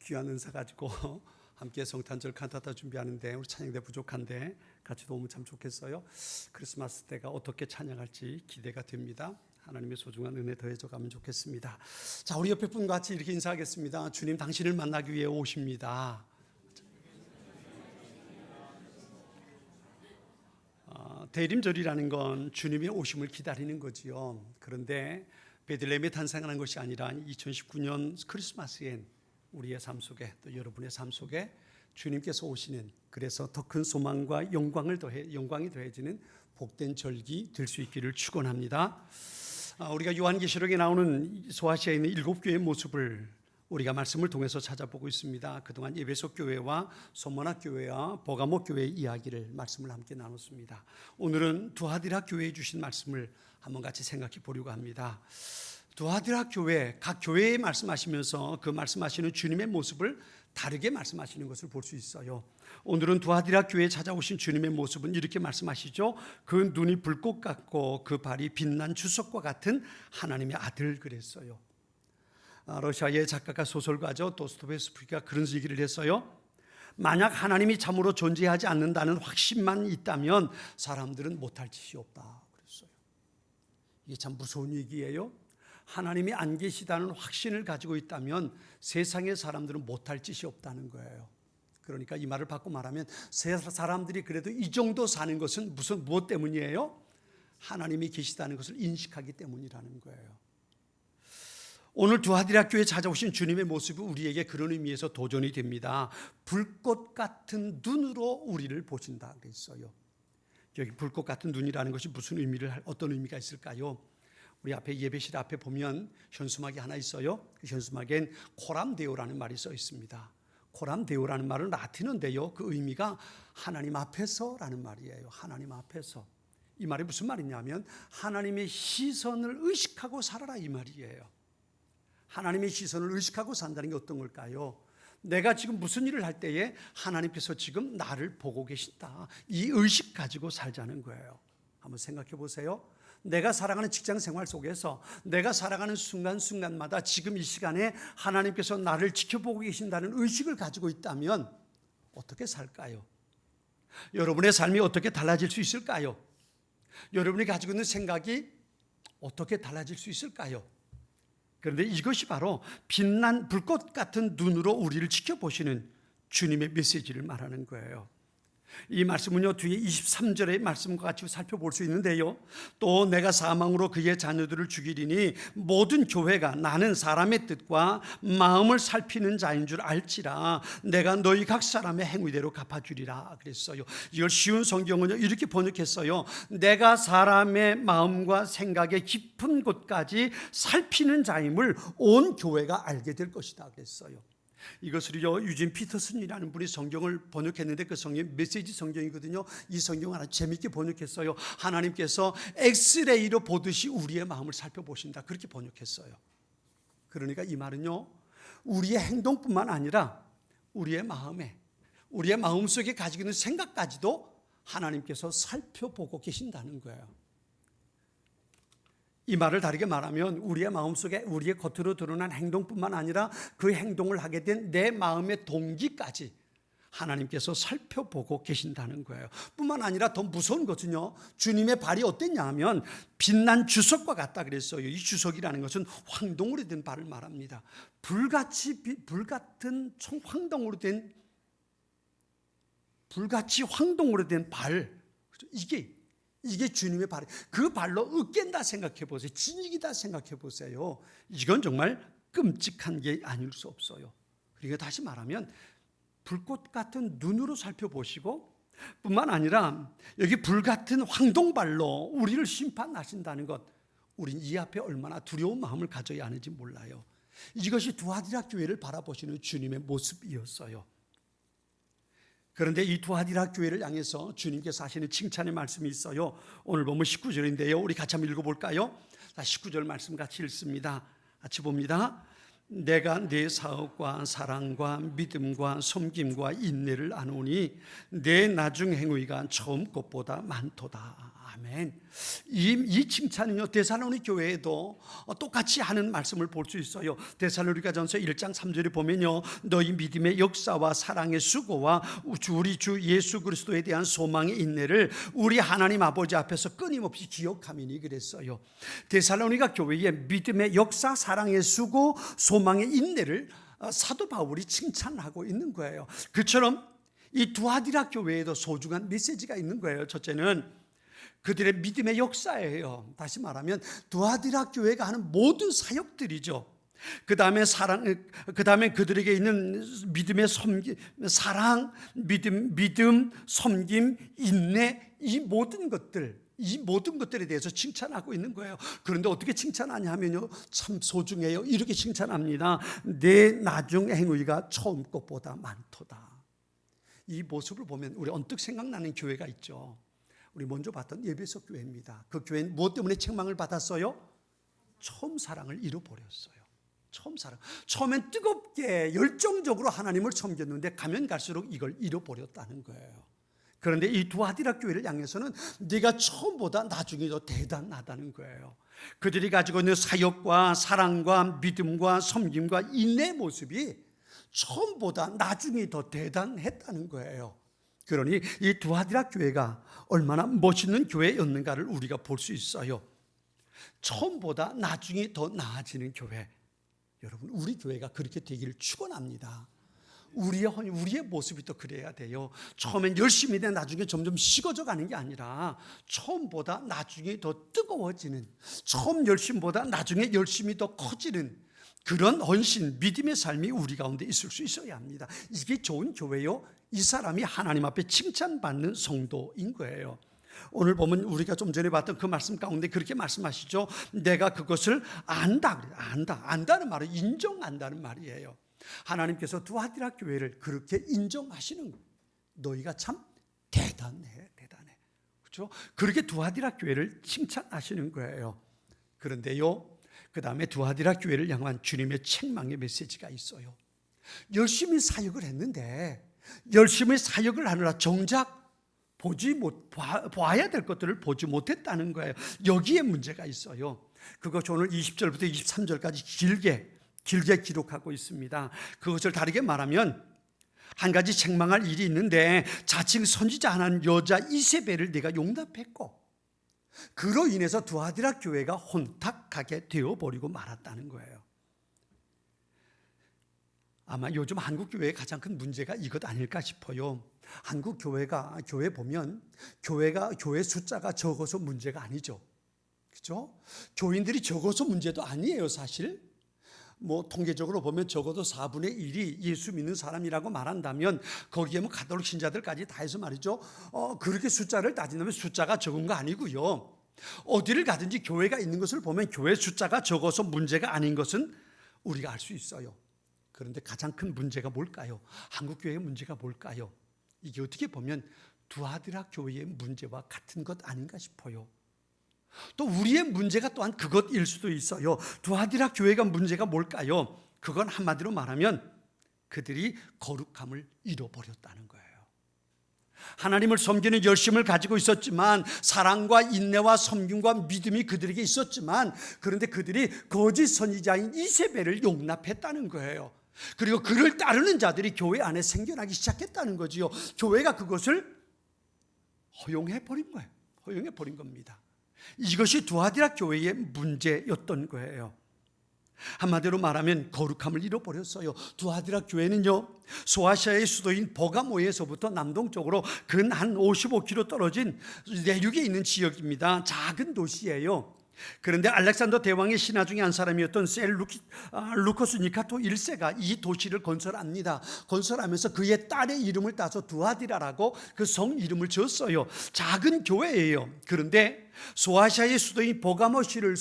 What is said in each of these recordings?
귀한 은사 가지고 함께 성탄절 칸타타 준비하는데 우리 찬양대 부족한데 같이 도우면 참 좋겠어요. 크리스마스 때가 어떻게 찬양할지 기대가 됩니다. 하나님의 소중한 은혜 더해져 가면 좋겠습니다. 자, 우리 옆에 분과 같이 이렇게 인사하겠습니다. 주님 당신을 만나기 위해 오십니다. 대림절이라는 건 주님의 오심을 기다리는 거지요. 그런데 베들레헴에 탄생하는 것이 아니라 2019년 크리스마스엔 우리의 삶 속에 또 여러분의 삶 속에 주님께서 오시는, 그래서 더 큰 소망과 영광이 더해지는 복된 절기 될 수 있기를 축원합니다. 우리가 요한계시록에 나오는 소아시아에 있는 7교회의 모습을 우리가 말씀을 통해서 찾아보고 있습니다. 그동안 에베소 교회와 소모나 교회와 버가모 교회의 이야기를 말씀을 함께 나눴습니다. 오늘은 두하디라 교회에 주신 말씀을 한번 같이 생각해 보려고 합니다. 두하디라 교회, 각 교회에 말씀하시면서 그 말씀하시는 주님의 모습을 다르게 말씀하시는 것을 볼 수 있어요. 오늘은 두하디라 교회에 찾아오신 주님의 모습은 이렇게 말씀하시죠. 그 눈이 불꽃 같고 그 발이 빛난 주석과 같은 하나님의 아들 그랬어요. 러시아의 작가가 소설가죠. 도스토옙스키가 그런 얘기를 했어요. 만약 하나님이 참으로 존재하지 않는다는 확신만 있다면 사람들은 못할 짓이 없다 그랬어요. 이게 참 무서운 얘기예요. 하나님이 안 계시다는 확신을 가지고 있다면 세상의 사람들은 못할 짓이 없다는 거예요. 그러니까 이 말을 바꿔 말하면 사람들이 그래도 이 정도 사는 것은 무엇 때문이에요? 하나님이 계시다는 것을 인식하기 때문이라는 거예요. 오늘 두하디라 교회에 찾아오신 주님의 모습이 우리에게 그런 의미에서 도전이 됩니다. 불꽃 같은 눈으로 우리를 보신다 그랬어요. 여기 불꽃 같은 눈이라는 것이 어떤 의미가 있을까요? 우리 앞에 예배실 앞에 보면 현수막이 하나 있어요. 그 현수막엔 코람데오라는 말이 써 있습니다. 코람데오라는 말은 라틴어인데요. 그 의미가 하나님 앞에서라는 말이에요. 하나님 앞에서. 이 말이 무슨 말이냐면 하나님의 시선을 의식하고 살아라 이 말이에요. 하나님의 시선을 의식하고 산다는 게 어떤 걸까요? 내가 지금 무슨 일을 할 때에 하나님께서 지금 나를 보고 계신다. 이 의식 가지고 살자는 거예요. 한번 생각해 보세요. 내가 살아가는 직장 생활 속에서 내가 살아가는 순간순간마다 지금 이 시간에 하나님께서 나를 지켜보고 계신다는 의식을 가지고 있다면 어떻게 살까요? 여러분의 삶이 어떻게 달라질 수 있을까요? 여러분이 가지고 있는 생각이 어떻게 달라질 수 있을까요? 그런데 이것이 바로 빛난 불꽃 같은 눈으로 우리를 지켜보시는 주님의 메시지를 말하는 거예요. 이 말씀은요 뒤에 23절의 말씀과 같이 살펴볼 수 있는데요. 또 내가 사망으로 그의 자녀들을 죽이리니 모든 교회가 나는 사람의 뜻과 마음을 살피는 자인 줄 알지라 내가 너희 각 사람의 행위대로 갚아주리라 그랬어요. 이걸 쉬운 성경은요 이렇게 번역했어요. 내가 사람의 마음과 생각의 깊은 곳까지 살피는 자임을 온 교회가 알게 될 것이다 그랬어요. 이것을요 유진 피터슨이라는 분이 성경을 번역했는데 그 성경이 메시지 성경이거든요. 이 성경을 아주 재밌게 번역했어요. 하나님께서 엑스레이로 보듯이 우리의 마음을 살펴보신다 그렇게 번역했어요. 그러니까 이 말은요 우리의 행동뿐만 아니라 우리의 마음속에 가지고 있는 생각까지도 하나님께서 살펴보고 계신다는 거예요. 이 말을 다르게 말하면 우리의 마음속에 우리의 겉으로 드러난 행동뿐만 아니라 그 행동을 하게 된 내 마음의 동기까지 하나님께서 살펴보고 계신다는 거예요. 뿐만 아니라 더 무서운 것은요 주님의 발이 어땠냐 하면 빛난 주석과 같다 그랬어요. 이 주석이라는 것은 황동으로 된 발을 말합니다. 불같이 황동으로 된 발, 이게 주님의 발. 그 발로 으깬다 생각해 보세요. 진익이다 생각해 보세요. 이건 정말 끔찍한 게 아닐 수 없어요. 그러니까 다시 말하면 불꽃 같은 눈으로 살펴보시고 뿐만 아니라 여기 불같은 황동발로 우리를 심판하신다는 것, 우린 이 앞에 얼마나 두려운 마음을 가져야 하는지 몰라요. 이것이 두하디라 교회를 바라보시는 주님의 모습이었어요. 그런데 이 두하디라 교회를 향해서 주님께서 하시는 칭찬의 말씀이 있어요. 오늘 보면 19절인데요. 우리 같이 한번 읽어볼까요? 19절 말씀 같이 읽습니다. 같이 봅니다. 내가 내 사업과 사랑과 믿음과 섬김과 인내를 아노니 내 나중 행위가 처음 것보다 많도다. 아멘. 이 칭찬은요, 데살로니 교회에도 똑같이 하는 말씀을 볼 수 있어요. 데살로니가전서 1장 3절에 보면요, 너희 믿음의 역사와 사랑의 수고와 우리 주 예수 그리스도에 대한 소망의 인내를 우리 하나님 아버지 앞에서 끊임없이 기억하미니 그랬어요. 데살로니가 교회의 믿음의 역사, 사랑의 수고, 소망의 인내를 사도 바울이 칭찬하고 있는 거예요. 그처럼 이 두아디라 교회에도 소중한 메시지가 있는 거예요. 첫째는 그들의 믿음의 역사예요. 다시 말하면 두아디라 교회가 하는 모든 사역들이죠. 그 다음에 그들에게 있는 믿음의 섬김, 사랑, 믿음, 섬김, 인내, 이 모든 것들에 대해서 칭찬하고 있는 거예요. 그런데 어떻게 칭찬하냐 하면요, 참 소중해요. 이렇게 칭찬합니다. 내 나중 행위가 처음 것보다 많도다. 이 모습을 보면 우리 언뜻 생각나는 교회가 있죠. 우리 먼저 봤던 예배석 교회입니다. 그 교회는 무엇 때문에 책망을 받았어요? 처음 사랑을 잃어버렸어요. 처음엔 뜨겁게 열정적으로 하나님을 섬겼는데 가면 갈수록 이걸 잃어버렸다는 거예요. 그런데 이 두아디라 교회를 향해서는 네가 처음보다 나중에 더 대단하다는 거예요. 그들이 가지고 있는 사역과 사랑과 믿음과 섬김과 인내의 모습이 처음보다 나중에 더 대단했다는 거예요. 그러니 이 두아디라 교회가 얼마나 멋있는 교회였는가를 우리가 볼 수 있어요. 처음보다 나중에 더 나아지는 교회. 여러분, 우리 교회가 그렇게 되기를 축원합니다. 우리의 모습이 또 그래야 돼요. 처음엔 열심히 돼 나중에 점점 식어져 가는 게 아니라 처음보다 나중에 더 뜨거워지는, 처음 열심보다 나중에 열심이 더 커지는 그런 헌신, 믿음의 삶이 우리 가운데 있을 수 있어야 합니다. 이게 좋은 교회요, 이 사람이 하나님 앞에 칭찬받는 성도인 거예요. 오늘 보면 우리가 좀 전에 봤던 그 말씀 가운데 그렇게 말씀하시죠. 내가 그것을 안다. 안다는 말은 인정한다는 말이에요. 하나님께서 두아디라 교회를 그렇게 인정하시는 거예요. 너희가 참 대단해. 그렇죠? 그렇게 두아디라 교회를 칭찬하시는 거예요. 그런데요, 그 다음에 두아디라 교회를 향한 주님의 책망의 메시지가 있어요. 열심히 사역을 했는데 열심히 사역을 하느라 정작 봐야 될 것들을 보지 못했다는 거예요. 여기에 문제가 있어요. 그것이 오늘 20절부터 23절까지 길게 기록하고 있습니다. 그것을 다르게 말하면 한 가지 책망할 일이 있는데 자칭 선지자 하나는 여자 이세벨을 네가 용납했고 그로 인해서 두아디라 교회가 혼탁하게 되어버리고 말았다는 거예요. 아마 요즘 한국 교회의 가장 큰 문제가 이것 아닐까 싶어요. 한국 교회 보면 교회 숫자가 적어서 문제가 아니죠. 그렇죠? 교인들이 적어서 문제도 아니에요, 사실. 통계적으로 보면 적어도 4분의 1이 예수 믿는 사람이라고 말한다면 거기에 가톨릭 신자들까지 다 해서 말이죠. 그렇게 숫자를 따진다면 숫자가 적은 거 아니고요. 어디를 가든지 교회가 있는 것을 보면 교회 숫자가 적어서 문제가 아닌 것은 우리가 알 수 있어요. 그런데 가장 큰 문제가 뭘까요? 한국 교회의 문제가 뭘까요? 이게 어떻게 보면 두아디라 교회의 문제와 같은 것 아닌가 싶어요. 또 우리의 문제가 또한 그것일 수도 있어요. 두아디라 교회가 문제가 뭘까요? 그건 한마디로 말하면 그들이 거룩함을 잃어버렸다는 거예요. 하나님을 섬기는 열심을 가지고 있었지만, 사랑과 인내와 섬김과 믿음이 그들에게 있었지만, 그런데 그들이 거짓 선지자인 이세벨을 용납했다는 거예요. 그리고 그를 따르는 자들이 교회 안에 생겨나기 시작했다는 거지요. 교회가 그것을 허용해버린 거예요. 허용해버린 겁니다. 이것이 두아디라 교회의 문제였던 거예요. 한마디로 말하면 거룩함을 잃어버렸어요. 두아디라 교회는요, 소아시아의 수도인 버가모에서부터 남동쪽으로 근 한 55km 떨어진 내륙에 있는 지역입니다. 작은 도시예요. 그런데 알렉산더 대왕의 신하 중에 한 사람이었던 루코스 니카토 1세가 이 도시를 건설합니다. 건설하면서 그의 딸의 이름을 따서 두아디라라고 그 성 이름을 지었어요. 작은 교회예요. 그런데 소아시아의 수도인 버가모시를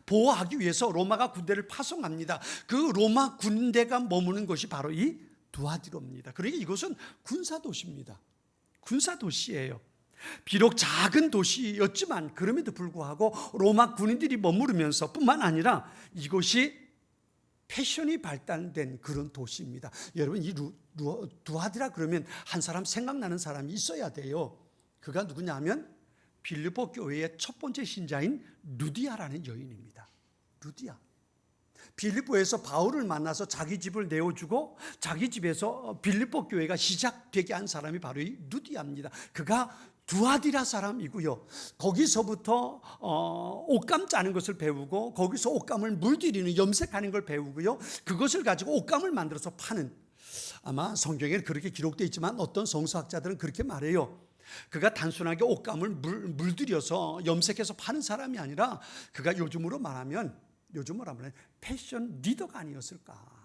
보호하기 위해서 로마가 군대를 파송합니다. 그 로마 군대가 머무는 곳이 바로 이 두아디로입니다. 그러니까 이곳은 군사도시입니다. 군사도시예요. 비록 작은 도시였지만 그럼에도 불구하고 로마 군인들이 머무르면서 뿐만 아니라 이곳이 패션이 발달된 그런 도시입니다. 여러분, 이 두아디라 그러면 한 사람 생각나는 사람이 있어야 돼요. 그가 누구냐 하면 빌립보 교회의 첫 번째 신자인 루디아라는 여인입니다. 루디아. 빌립보에서 바울을 만나서 자기 집을 내어주고 자기 집에서 빌립보 교회가 시작되게 한 사람이 바로 이 루디아입니다. 그가 두아디라 사람이고요. 거기서부터 옷감 짜는 것을 배우고 거기서 옷감을 물들이는 염색하는 걸 배우고요. 그것을 가지고 옷감을 만들어서 파는, 아마 성경에는 그렇게 기록되어 있지만 어떤 성서학자들은 그렇게 말해요. 그가 단순하게 옷감을 물들여서 염색해서 파는 사람이 아니라 그가 요즘으로 말하면 패션 리더가 아니었을까.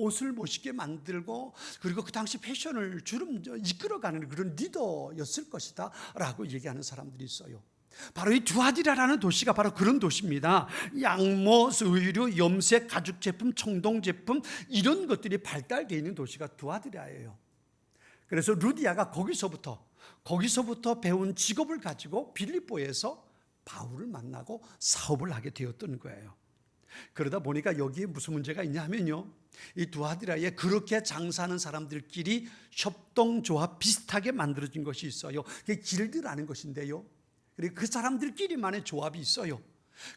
옷을 멋있게 만들고 그리고 그 당시 패션을 주름 이끌어가는 그런 리더였을 것이다 라고 얘기하는 사람들이 있어요. 바로 이 두아디라라는 도시가 바로 그런 도시입니다. 양모, 의류, 염색, 가죽 제품, 청동 제품 이런 것들이 발달되어 있는 도시가 두아디라예요. 그래서 루디아가 거기서부터 배운 직업을 가지고 빌립보에서 바울을 만나고 사업을 하게 되었던 거예요. 그러다 보니까 여기에 무슨 문제가 있냐 하면요, 이 두아디라에 그렇게 장사하는 사람들끼리 협동조합 비슷하게 만들어진 것이 있어요. 그게 길드라는 것인데요, 그리고 그 사람들끼리만의 조합이 있어요.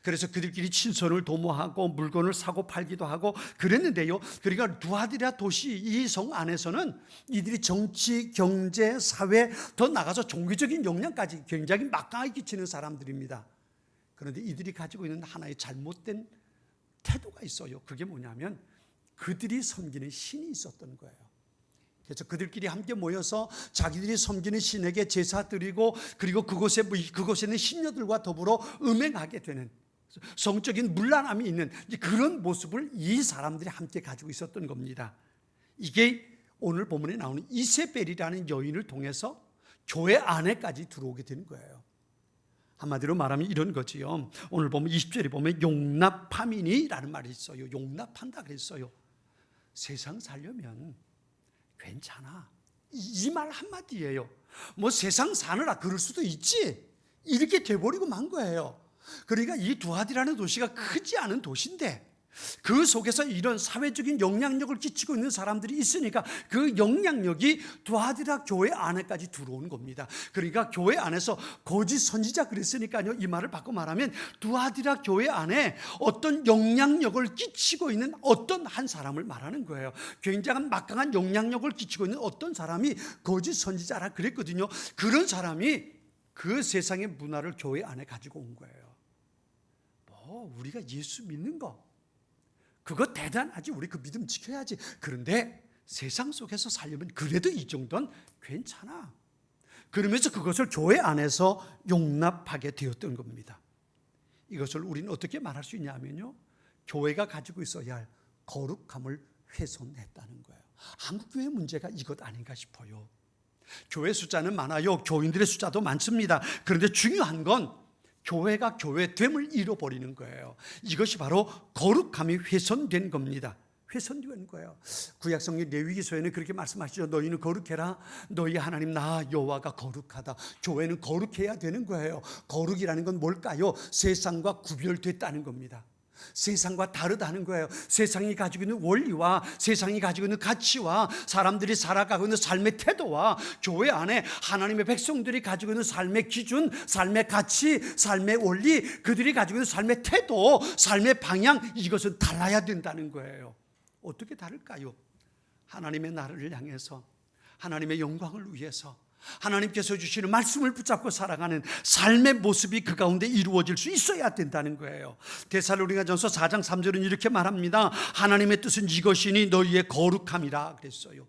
그래서 그들끼리 친선을 도모하고 물건을 사고 팔기도 하고 그랬는데요, 그러니까 두아디라 도시 이 성 안에서는 이들이 정치, 경제, 사회, 더 나가서 종교적인 역량까지 굉장히 막강하게 끼치는 사람들입니다. 그런데 이들이 가지고 있는 하나의 잘못된 태도가 있어요. 그게 뭐냐면 그들이 섬기는 신이 있었던 거예요. 그래서 그들끼리 함께 모여서 자기들이 섬기는 신에게 제사 드리고 그리고 그곳에 있는 신녀들과 더불어 음행하게 되는 성적인 문란함이 있는 그런 모습을 이 사람들이 함께 가지고 있었던 겁니다. 이게 오늘 본문에 나오는 이세벨이라는 여인을 통해서 교회 안에까지 들어오게 되는 거예요. 한마디로 말하면 이런 거지요. 오늘 보면 20절에 보면 용납함이니라는 말이 있어요. 용납한다 그랬어요. 세상 살려면 괜찮아. 이 말 한마디예요. 뭐 세상 사느라 그럴 수도 있지, 이렇게 돼버리고 만 거예요. 그러니까 이 두아디라는 도시가 크지 않은 도시인데 그 속에서 이런 사회적인 영향력을 끼치고 있는 사람들이 있으니까 그 영향력이 두아디라 교회 안에까지 들어오는 겁니다. 그러니까 교회 안에서 거짓 선지자 그랬으니까요, 이 말을 바꿔 말하면 두아디라 교회 안에 어떤 영향력을 끼치고 있는 어떤 한 사람을 말하는 거예요. 굉장한 막강한 영향력을 끼치고 있는 어떤 사람이 거짓 선지자라 그랬거든요. 그런 사람이 그 세상의 문화를 교회 안에 가지고 온 거예요. 뭐 우리가 예수 믿는 거 그거 대단하지, 우리 그 믿음 지켜야지. 그런데 세상 속에서 살려면 그래도 이 정도는 괜찮아. 그러면서 그것을 교회 안에서 용납하게 되었던 겁니다. 이것을 우리는 어떻게 말할 수 있냐면요, 교회가 가지고 있어야 할 거룩함을 훼손했다는 거예요. 한국 교회 문제가 이것 아닌가 싶어요. 교회 숫자는 많아요. 교인들의 숫자도 많습니다. 그런데 중요한 건 교회가 교회됨을 잃어버리는 거예요. 이것이 바로 거룩함이 훼손된 겁니다. 훼손된 거예요. 구약성경 레위기서에는 그렇게 말씀하시죠. 너희는 거룩해라. 너희 하나님 나 여호와가 거룩하다. 교회는 거룩해야 되는 거예요. 거룩이라는 건 뭘까요? 세상과 구별됐다는 겁니다. 세상과 다르다는 거예요. 세상이 가지고 있는 원리와 세상이 가지고 있는 가치와 사람들이 살아가고 있는 삶의 태도와 교회 안에 하나님의 백성들이 가지고 있는 삶의 기준, 삶의 가치, 삶의 원리, 그들이 가지고 있는 삶의 태도, 삶의 방향, 이것은 달라야 된다는 거예요. 어떻게 다를까요? 하나님의 나라를 향해서, 하나님의 영광을 위해서 하나님께서 주시는 말씀을 붙잡고 살아가는 삶의 모습이 그 가운데 이루어질 수 있어야 된다는 거예요. 데살로니가전서 4장 3절은 이렇게 말합니다. 하나님의 뜻은 이것이니 너희의 거룩함이라 그랬어요.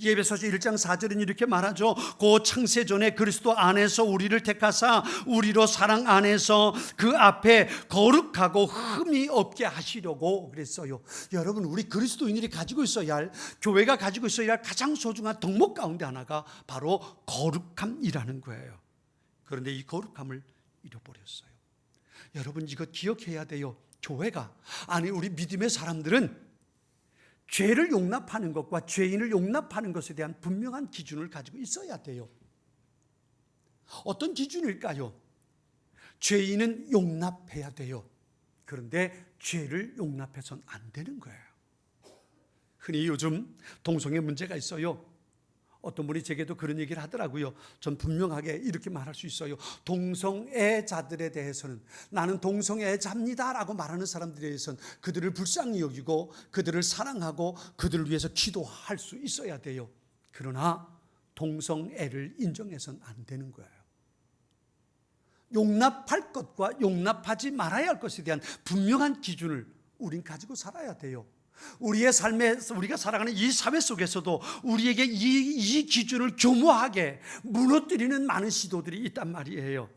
에베소서 1장 4절은 이렇게 말하죠. 그 창세전에 그리스도 안에서 우리를 택하사 우리로 사랑 안에서 그 앞에 거룩하고 흠이 없게 하시려고 그랬어요. 여러분, 우리 그리스도인들이 가지고 있어야 할, 교회가 가지고 있어야 할 가장 소중한 덕목 가운데 하나가 바로 거룩함이라는 거예요. 그런데 이 거룩함을 잃어버렸어요. 여러분, 이거 기억해야 돼요. 교회가, 아니 우리 믿음의 사람들은 죄를 용납하는 것과 죄인을 용납하는 것에 대한 분명한 기준을 가지고 있어야 돼요. 어떤 기준일까요? 죄인은 용납해야 돼요. 그런데 죄를 용납해서는 안 되는 거예요. 흔히 요즘 동성애 문제가 있어요. 어떤 분이 제게도 그런 얘기를 하더라고요. 전 분명하게 이렇게 말할 수 있어요. 동성애자들에 대해서는, 나는 동성애자입니다라고 말하는 사람들에 대해서는 그들을 불쌍히 여기고 그들을 사랑하고 그들을 위해서 기도할 수 있어야 돼요. 그러나 동성애를 인정해서는 안 되는 거예요. 용납할 것과 용납하지 말아야 할 것에 대한 분명한 기준을 우린 가지고 살아야 돼요. 우리의 삶에, 우리가 살아가는 이 사회 속에서도 우리에게 이 기준을 교모하게 무너뜨리는 많은 시도들이 있단 말이에요.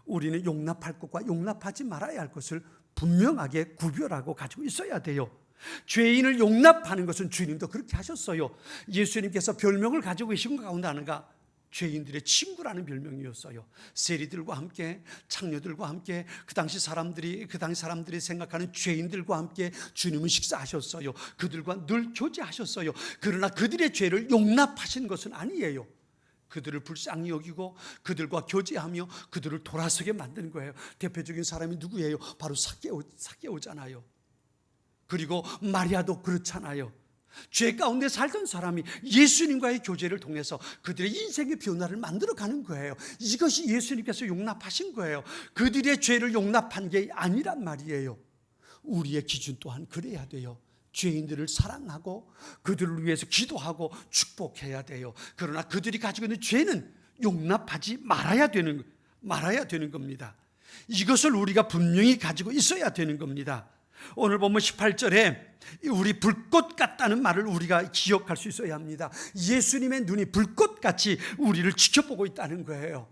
우리는 용납할 것과 용납하지 말아야 할 것을 분명하게 구별하고 가지고 있어야 돼요. 죄인을 용납하는 것은 주님도 그렇게 하셨어요. 예수님께서 별명을 가지고 계신 것 가운데 하나가 죄인들의 친구라는 별명이었어요. 세리들과 함께, 창녀들과 함께, 그 당시 사람들이 생각하는 죄인들과 함께 주님은 식사하셨어요. 그들과 늘 교제하셨어요. 그러나 그들의 죄를 용납하신 것은 아니에요. 그들을 불쌍히 여기고 그들과 교제하며 그들을 돌아서게 만든 거예요. 대표적인 사람이 누구예요? 바로 삭개오잖아요. 그리고 마리아도 그렇잖아요. 죄 가운데 살던 사람이 예수님과의 교제를 통해서 그들의 인생의 변화를 만들어가는 거예요. 이것이 예수님께서 용납하신 거예요. 그들의 죄를 용납한 게 아니란 말이에요. 우리의 기준 또한 그래야 돼요. 죄인들을 사랑하고 그들을 위해서 기도하고 축복해야 돼요. 그러나 그들이 가지고 있는 죄는 용납하지 말아야 되는 겁니다. 이것을 우리가 분명히 가지고 있어야 되는 겁니다. 오늘 보면 18절에 우리 불꽃 같다는 말을 우리가 기억할 수 있어야 합니다. 예수님의 눈이 불꽃같이 우리를 지켜보고 있다는 거예요.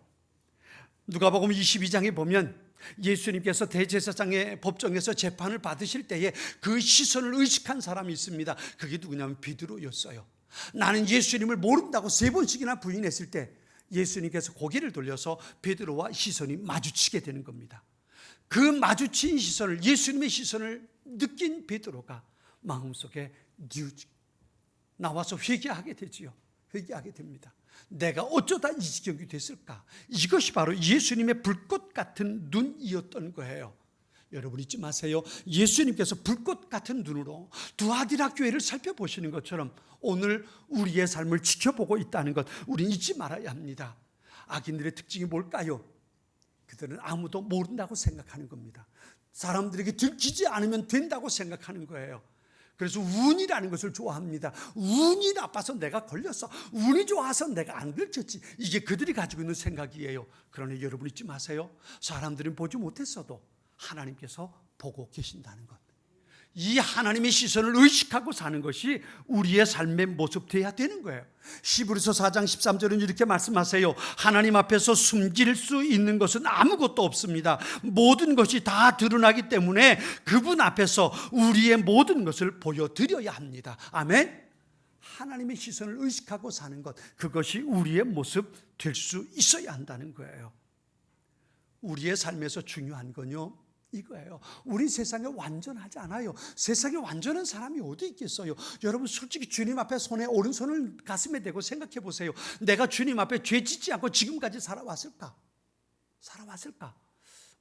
누가복음 22장에 보면 예수님께서 대제사장의 법정에서 재판을 받으실 때에 그 시선을 의식한 사람이 있습니다. 그게 누구냐면 베드로였어요. 나는 예수님을 모른다고 3번씩이나 부인했을 때 예수님께서 고개를 돌려서 베드로와 시선이 마주치게 되는 겁니다. 그 마주친 시선을, 예수님의 시선을 느낀 베드로가 마음속에 나와서 회개하게 되지요. 회개하게 됩니다. 내가 어쩌다 이 지경이 됐을까? 이것이 바로 예수님의 불꽃 같은 눈이었던 거예요. 여러분 잊지 마세요. 예수님께서 불꽃 같은 눈으로 두아디라 교회를 살펴보시는 것처럼 오늘 우리의 삶을 지켜보고 있다는 것 우리는 잊지 말아야 합니다. 악인들의 특징이 뭘까요? 그들은 아무도 모른다고 생각하는 겁니다. 사람들에게 들키지 않으면 된다고 생각하는 거예요. 그래서 운이라는 것을 좋아합니다. 운이 나빠서 내가 걸렸어. 운이 좋아서 내가 안 들켰지. 이게 그들이 가지고 있는 생각이에요. 그러나 여러분 잊지 마세요. 사람들은 보지 못했어도 하나님께서 보고 계신다는 것. 이 하나님의 시선을 의식하고 사는 것이 우리의 삶의 모습 되어야 되는 거예요. 히브리서 4장 13절은 이렇게 말씀하세요. 하나님 앞에서 숨길 수 있는 것은 아무것도 없습니다. 모든 것이 다 드러나기 때문에 그분 앞에서 우리의 모든 것을 보여드려야 합니다. 아멘. 하나님의 시선을 의식하고 사는 것, 그것이 우리의 모습 될 수 있어야 한다는 거예요. 우리의 삶에서 중요한 건요, 이거예요. 우리 세상에 완전하지 않아요. 세상에 완전한 사람이 어디 있겠어요? 여러분 솔직히 주님 앞에 오른손을 가슴에 대고 생각해 보세요. 내가 주님 앞에 죄 짓지 않고 지금까지 살아왔을까?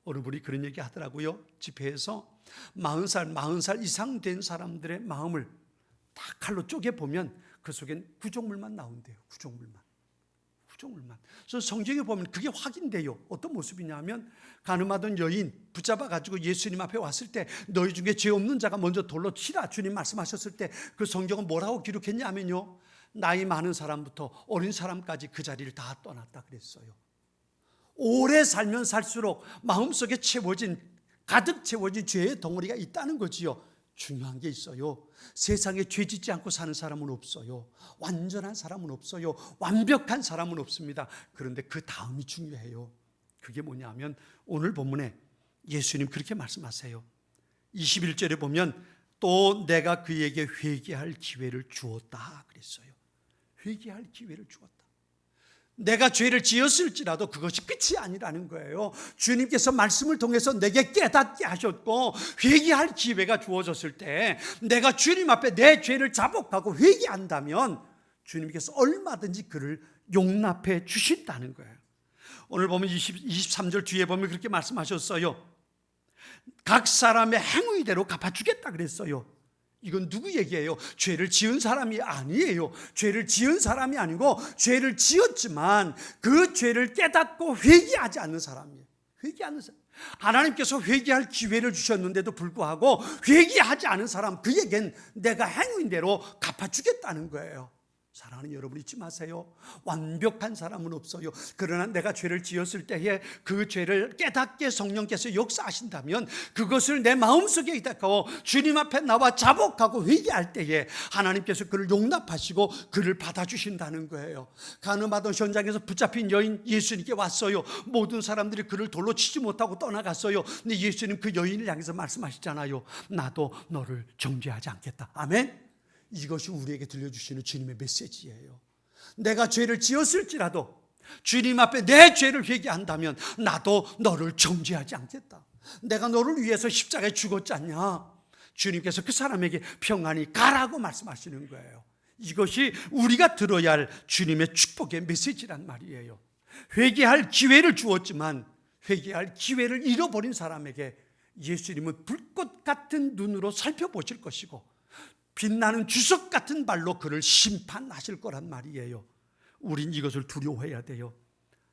어느 분이 그런 얘기 하더라고요. 집회에서 40살 이상 된 사람들의 마음을 다 칼로 쪼개보면 그 속엔 구종물만 나온대요. 구종물만. 그래서 성경에 보면 그게 확인돼요. 어떤 모습이냐면 가늠하던 여인 붙잡아가지고 예수님 앞에 왔을 때 너희 중에 죄 없는 자가 먼저 돌로 치라 주님 말씀하셨을 때 그 성경은 뭐라고 기록했냐면요, 나이 많은 사람부터 어린 사람까지 그 자리를 다 떠났다 그랬어요. 오래 살면 살수록 마음속에 가득 채워진 죄의 덩어리가 있다는 거지요. 중요한 게 있어요. 세상에 죄 짓지 않고 사는 사람은 없어요. 완전한 사람은 없어요. 완벽한 사람은 없습니다. 그런데 그 다음이 중요해요. 그게 뭐냐면 오늘 본문에 예수님 그렇게 말씀하세요. 21절에 보면 또 내가 그에게 회개할 기회를 주었다 그랬어요. 회개할 기회를 주었다. 내가 죄를 지었을지라도 그것이 끝이 아니라는 거예요. 주님께서 말씀을 통해서 내게 깨닫게 하셨고 회개할 기회가 주어졌을 때 내가 주님 앞에 내 죄를 자복하고 회개한다면 주님께서 얼마든지 그를 용납해 주신다는 거예요. 오늘 보면 23절 뒤에 보면 그렇게 말씀하셨어요. 각 사람의 행위대로 갚아주겠다 그랬어요. 이건 누구 얘기예요? 죄를 지은 사람이 아니에요. 죄를 지은 사람이 아니고 죄를 지었지만 그 죄를 깨닫고 회개하지 않는 사람이에요. 회개하는 사람. 하나님께서 회개할 기회를 주셨는데도 불구하고 회개하지 않은 사람, 그에겐 내가 행위대로 갚아주겠다는 거예요. 사랑하는 여러분, 잊지 마세요. 완벽한 사람은 없어요. 그러나 내가 죄를 지었을 때에 그 죄를 깨닫게 성령께서 역사하신다면 그것을 내 마음속에 있다고 주님 앞에 나와 자복하고 회개할 때에 하나님께서 그를 용납하시고 그를 받아주신다는 거예요. 가늠하던 현장에서 붙잡힌 여인 예수님께 왔어요. 모든 사람들이 그를 돌로 치지 못하고 떠나갔어요. 근데 예수님 그 여인을 향해서 말씀하시잖아요. 나도 너를 정죄하지 않겠다. 아멘. 이것이 우리에게 들려주시는 주님의 메시지예요. 내가 죄를 지었을지라도 주님 앞에 내 죄를 회개한다면 나도 너를 정죄하지 않겠다. 내가 너를 위해서 십자가에 죽었지 않냐. 주님께서 그 사람에게 평안히 가라고 말씀하시는 거예요. 이것이 우리가 들어야 할 주님의 축복의 메시지란 말이에요. 회개할 기회를 주었지만 회개할 기회를 잃어버린 사람에게 예수님은 불꽃 같은 눈으로 살펴보실 것이고 빛나는 주석 같은 발로 그를 심판하실 거란 말이에요. 우린 이것을 두려워해야 돼요.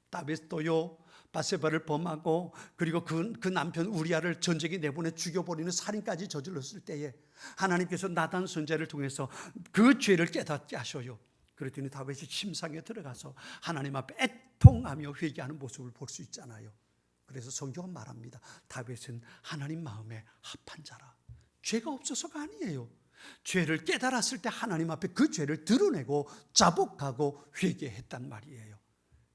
다윗도요, 바세바를 범하고 그리고 그 남편 우리아를 전쟁에 내보내 죽여버리는 살인까지 저질렀을 때에 하나님께서 나단 선지자를 통해서 그 죄를 깨닫게 하셔요. 그랬더니 다윗이 침상에 들어가서 하나님 앞에 애통하며 회개하는 모습을 볼 수 있잖아요. 그래서 성경은 말합니다. 다윗은 하나님 마음에 합한 자라. 죄가 없어서가 아니에요. 죄를 깨달았을 때 하나님 앞에 그 죄를 드러내고 자복하고 회개했단 말이에요.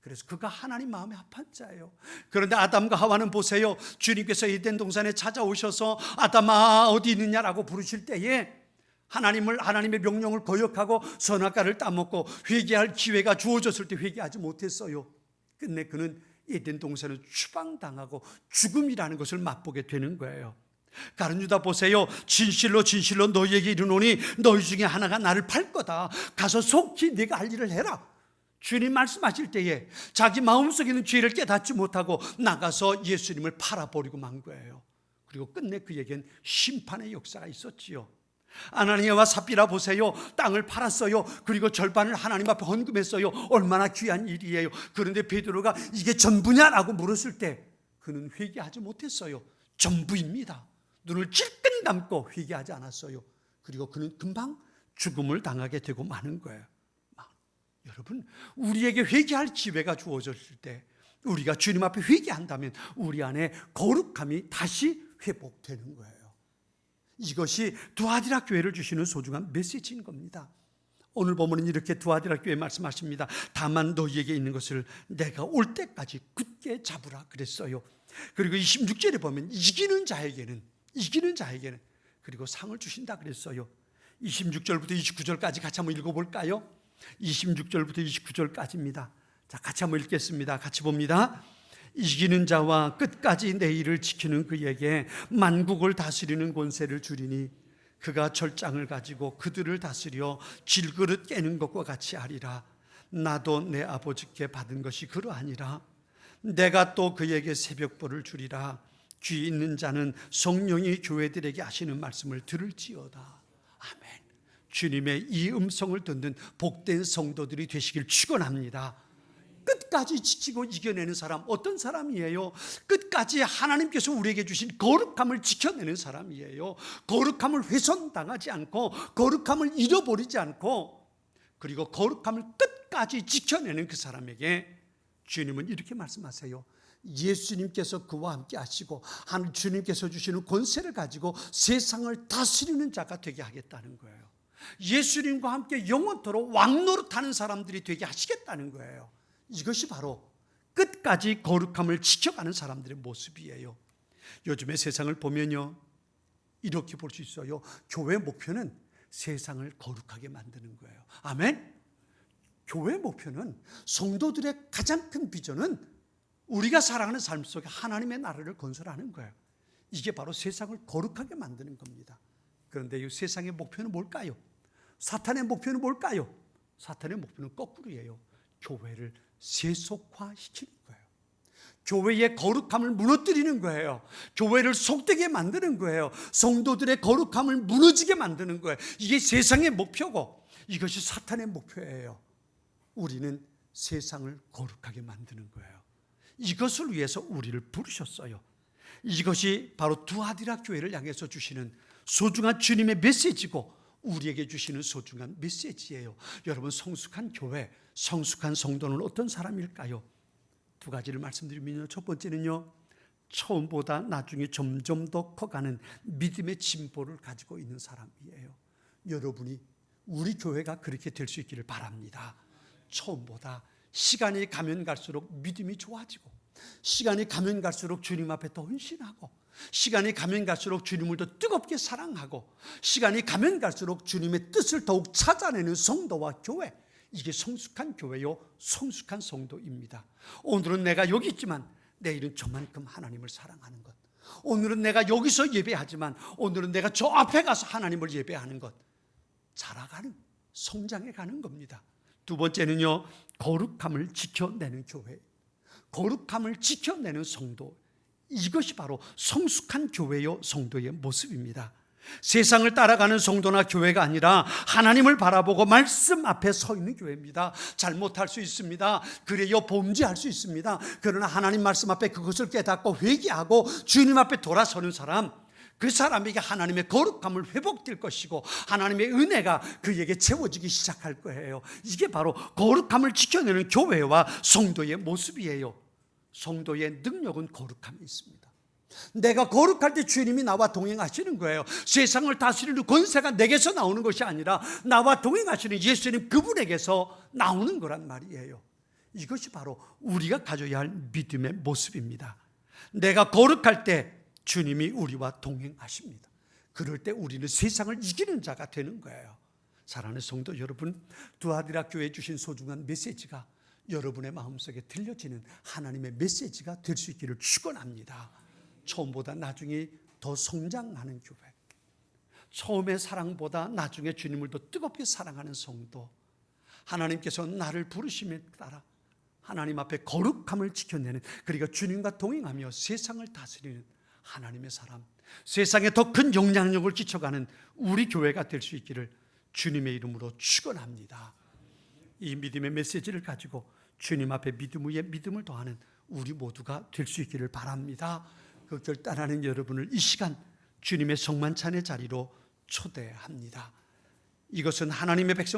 그래서 그가 하나님 마음에 합한 자예요. 그런데 아담과 하와는 보세요. 주님께서 에덴 동산에 찾아오셔서 아담아 어디 있느냐라고 부르실 때에 하나님의 명령을 거역하고 선악과를 따먹고 회개할 기회가 주어졌을 때 회개하지 못했어요. 끝내 그는 에덴 동산을 추방당하고 죽음이라는 것을 맛보게 되는 거예요. 가룟 유다 보세요. 진실로 진실로 너희에게 이르노니 너희 중에 하나가 나를 팔 거다. 가서 속히 네가 할 일을 해라. 주님 말씀하실 때에 자기 마음속에 있는 죄를 깨닫지 못하고 나가서 예수님을 팔아버리고 만 거예요. 그리고 끝내 그에겐 심판의 역사가 있었지요. 아나니아와 삽비라 보세요. 땅을 팔았어요. 그리고 절반을 하나님 앞에 헌금했어요. 얼마나 귀한 일이에요. 그런데 베드로가 이게 전부냐라고 물었을 때 그는 회개하지 못했어요. 전부입니다. 눈을 찔끔 감고 회개하지 않았어요. 그리고 그는 금방 죽음을 당하게 되고 마는 거예요. 여러분, 우리에게 회개할 기회가 주어졌을 때 우리가 주님 앞에 회개한다면 우리 안에 거룩함이 다시 회복되는 거예요. 이것이 두아디라 교회를 주시는 소중한 메시지인 겁니다. 오늘 보면은 이렇게 두아디라 교회 말씀하십니다. 다만 너희에게 있는 것을 내가 올 때까지 굳게 잡으라 그랬어요. 그리고 26절에 보면 이기는 자에게는 그리고 상을 주신다 그랬어요. 26절부터 29절까지 같이 한번 읽어볼까요? 26절부터 29절까지입니다. 자, 같이 한번 읽겠습니다. 같이 봅니다. 이기는 자와 끝까지 내 일을 지키는 그에게 만국을 다스리는 권세를 주리니 그가 철장을 가지고 그들을 다스려 질그릇 깨는 것과 같이 하리라. 나도 내 아버지께 받은 것이 그러하니라. 내가 또 그에게 새벽보를 주리라. 귀 있는 자는 성령이 교회들에게 하시는 말씀을 들을지어다. 아멘. 주님의 이 음성을 듣는 복된 성도들이 되시길 축원합니다. 끝까지 지키고 이겨내는 사람, 어떤 사람이에요? 끝까지 하나님께서 우리에게 주신 거룩함을 지켜내는 사람이에요. 거룩함을 훼손당하지 않고 거룩함을 잃어버리지 않고 그리고 거룩함을 끝까지 지켜내는 그 사람에게 주님은 이렇게 말씀하세요. 예수님께서 그와 함께 하시고 주님께서 주시는 권세를 가지고 세상을 다스리는 자가 되게 하겠다는 거예요. 예수님과 함께 영원토록 왕노릇하는 사람들이 되게 하시겠다는 거예요. 이것이 바로 끝까지 거룩함을 지켜가는 사람들의 모습이에요. 요즘에 세상을 보면요, 이렇게 볼 수 있어요. 교회 목표는 세상을 거룩하게 만드는 거예요. 아멘. 교회 목표는, 성도들의 가장 큰 비전은 우리가 살아가는 삶 속에 하나님의 나라를 건설하는 거예요. 이게 바로 세상을 거룩하게 만드는 겁니다. 그런데 이 세상의 목표는 뭘까요? 사탄의 목표는 뭘까요? 사탄의 목표는 거꾸로예요. 교회를 세속화시키는 거예요. 교회의 거룩함을 무너뜨리는 거예요. 교회를 속되게 만드는 거예요. 성도들의 거룩함을 무너지게 만드는 거예요. 이게 세상의 목표고 이것이 사탄의 목표예요. 우리는 세상을 거룩하게 만드는 거예요. 이것을 위해서 우리를 부르셨어요. 이것이 바로 두아디라 교회를 향해서 주시는 소중한 주님의 메시지고 우리에게 주시는 소중한 메시지예요. 여러분, 성숙한 교회, 성숙한 성도는 어떤 사람일까요? 두 가지를 말씀드리면요. 첫 번째는요, 처음보다 나중에 점점 더 커가는 믿음의 진보를 가지고 있는 사람이에요. 여러분이, 우리 교회가 그렇게 될 수 있기를 바랍니다. 처음보다 시간이 가면 갈수록 믿음이 좋아지고, 시간이 가면 갈수록 주님 앞에 더 헌신하고, 시간이 가면 갈수록 주님을 더 뜨겁게 사랑하고, 시간이 가면 갈수록 주님의 뜻을 더욱 찾아내는 성도와 교회, 이게 성숙한 교회요, 성숙한 성도입니다. 오늘은 내가 여기 있지만 내일은 저만큼 하나님을 사랑하는 것, 오늘은 내가 여기서 예배하지만 오늘은 내가 저 앞에 가서 하나님을 예배하는 것, 자라가는, 성장해가는 겁니다. 두 번째는요, 거룩함을 지켜내는 교회, 거룩함을 지켜내는 성도, 이것이 바로 성숙한 교회요 성도의 모습입니다. 세상을 따라가는 성도나 교회가 아니라 하나님을 바라보고 말씀 앞에 서 있는 교회입니다. 잘못할 수 있습니다. 그래요, 범죄할 수 있습니다. 그러나 하나님 말씀 앞에 그것을 깨닫고 회개하고 주님 앞에 돌아서는 사람, 그 사람에게 하나님의 거룩함을 회복될 것이고 하나님의 은혜가 그에게 채워지기 시작할 거예요. 이게 바로 거룩함을 지켜내는 교회와 성도의 모습이에요. 성도의 능력은 거룩함에 있습니다. 내가 거룩할 때 주님이 나와 동행하시는 거예요. 세상을 다스리는 권세가 내게서 나오는 것이 아니라 나와 동행하시는 예수님 그분에게서 나오는 거란 말이에요. 이것이 바로 우리가 가져야 할 믿음의 모습입니다. 내가 거룩할 때 주님이 우리와 동행하십니다. 그럴 때 우리는 세상을 이기는 자가 되는 거예요. 사랑하는 성도 여러분, 두아디라 교회에 주신 소중한 메시지가 여러분의 마음속에 들려지는 하나님의 메시지가 될 수 있기를 축원합니다. 처음보다 나중에 더 성장하는 교회, 처음의 사랑보다 나중에 주님을 더 뜨겁게 사랑하는 성도, 하나님께서 나를 부르심에 따라 하나님 앞에 거룩함을 지켜내는, 그러니까 주님과 동행하며 세상을 다스리는 하나님의 사람, 세상에 더 큰 영향력을 끼쳐가는 우리 교회가 될 수 있기를 주님의 이름으로 축원합니다. 이 믿음의 메시지를 가지고 주님 앞에 믿음 위에 믿음을 더하는 우리 모두가 될 수 있기를 바랍니다. 그 결단하는 여러분을 이 시간 주님의 성만찬의 자리로 초대합니다. 이것은 하나님의 백성